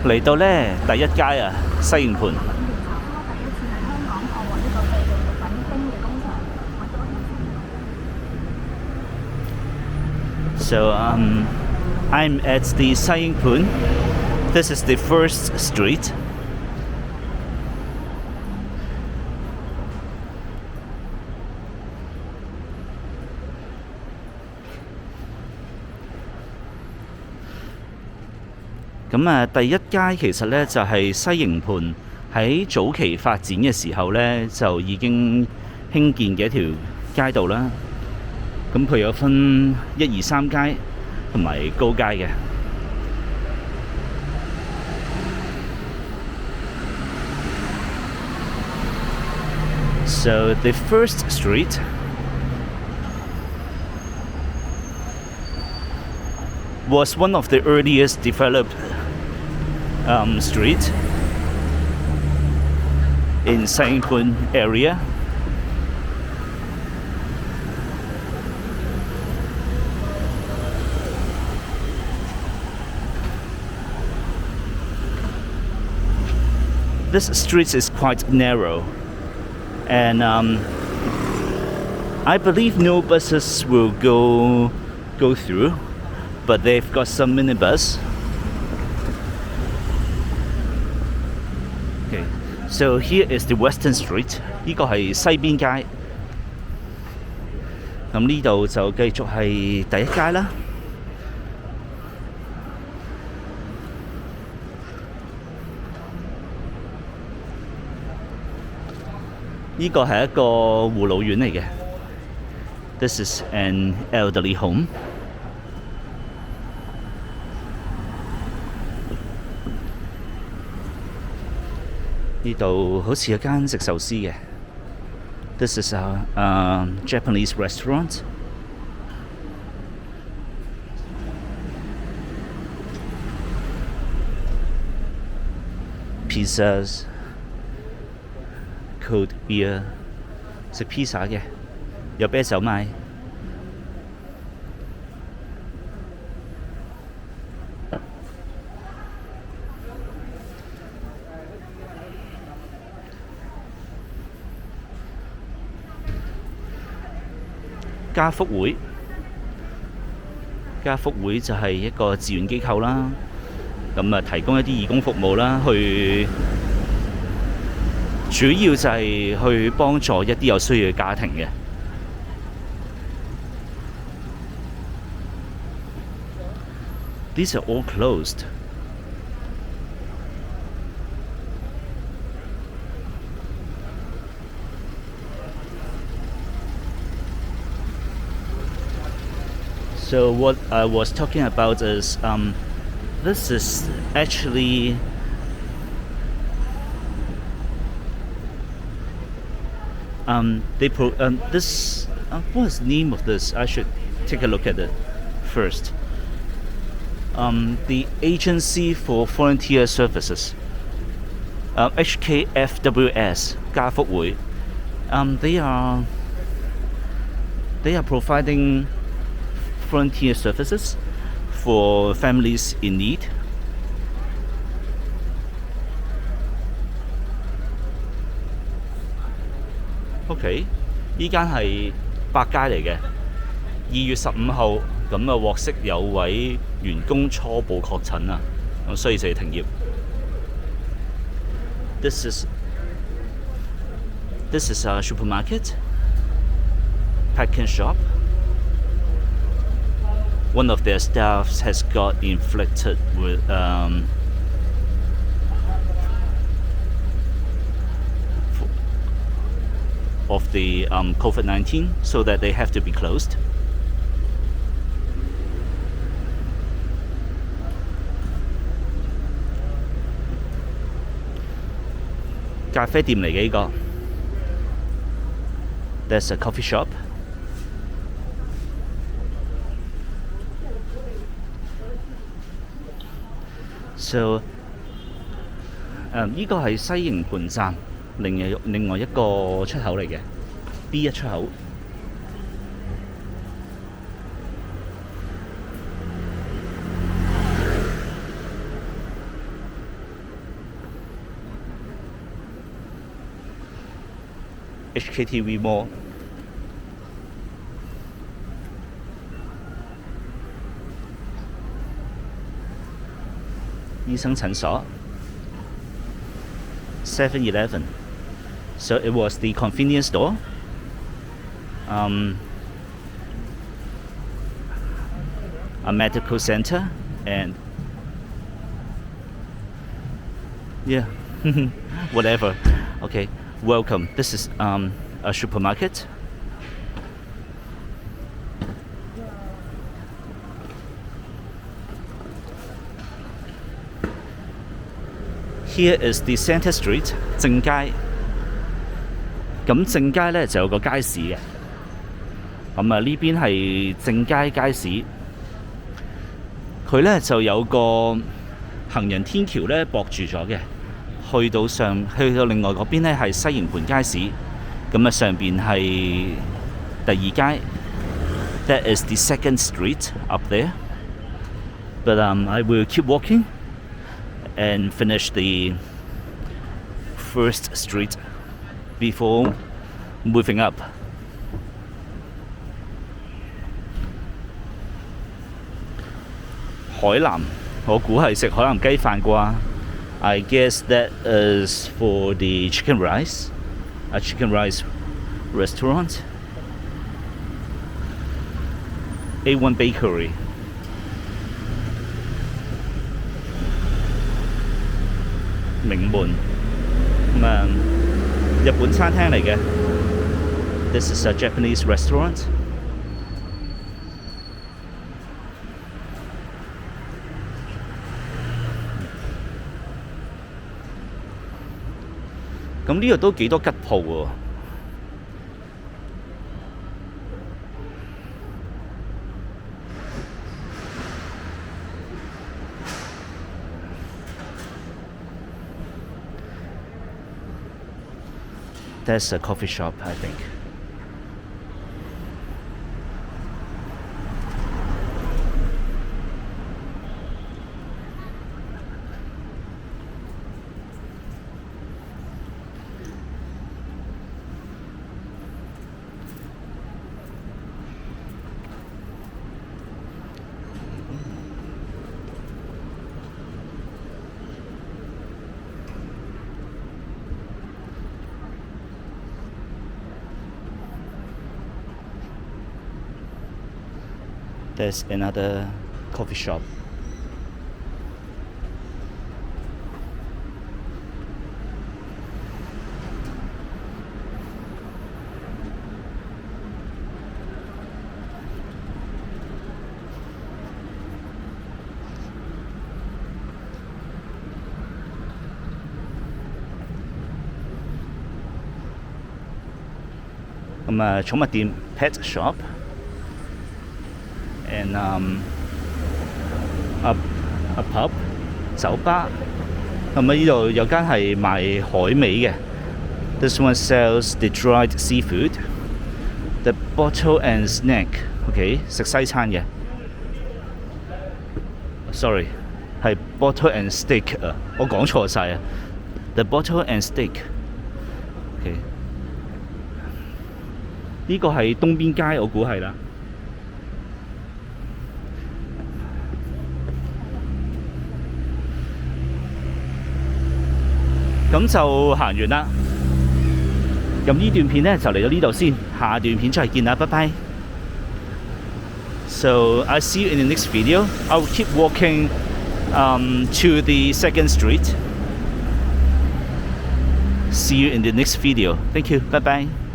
嚟到咧第一街啊，西營盤。So I'm at the Sai Ying Pun. This is the first street.第一街其實咧就係西營盤喺早期發展嘅時候咧就已經興建嘅一條街道啦。咁佢有分1、2、3街同埋高街嘅。So the first street was one of the earliest developed street in Sai Ying Pun area. This street is quite narrow, and I believe no buses will go through, but they've got some minibus. Okay, so here is the Western Street. 呢個係西邊街。咁呢度就繼續係第一街啦。呢個係一個護老院嚟嘅。This is an elderly home. 呢度好似有間食壽司嘅。This is a Japanese restaurant. Pizzas, cold beer. 食 pizza 嘅，有啤酒賣。家福會就係一個志願機構啦，提供一啲義工服務啦，主要就係去幫助一啲有需要嘅家庭嘅。These are all closed. So what I was talking about is this is actually this what is the name of this? I should take a look at it first. The Agency for Volunteer Services, HKFWS 家福會. They are providing volunteer services for families in need. OK， 呢間係百佳嚟嘅。2月15號獲悉有位員工初步確診啊，所以就要停業。This is a supermarket, pack and shop. One of their staffs has got inflicted with of the COVID-19, so that they have to be closed. 咖啡店嚟嘅呢個。There's a coffee shop. So 呢個係西營盤站另外一個出口嚟嘅 B1 出口。HKTV Mall。醫生診所 7-Eleven. So it was the convenience store. A medical center and yeah, whatever. Okay, welcome. This is a supermarket. Here is the Center Street 正街。咁正街呢就有個街市嘅。咁啊呢邊係正街街市。佢呢就有個行人天橋呢駁住咗嘅，去到另外嗰邊呢係西營盤街市，咁啊上邊係第二街 ，That is the second street up there. But I will keep walking and finish the first street before moving up. 海南，我估係食海南雞飯啩。I guess that is for the chicken rice, a chicken rice restaurant. A1 Bakery. 名門日本餐廳嚟嘅。This is a Japanese restaurant. 咁呢度都幾多吉鋪喎。That's a coffee shop, I think. There's another coffee shop.咁寵物店 pet shop and a pub 酒吧。咁呢度有間係賣海味嘅。This one sells the dried seafood, the bottle and snack. OK， 食西餐嘅。Sorry， 係 bottle and steak 啊，我講錯晒啊。The bottle and steak。OK， 呢個係東邊街，我估係啦。咁就行完啦。咁呢段片呢就嚟到呢度先，下段片再見啦，拜拜。So I see you in the next video. I will keep walking to the second street. See you in the next video. Thank you. Bye bye.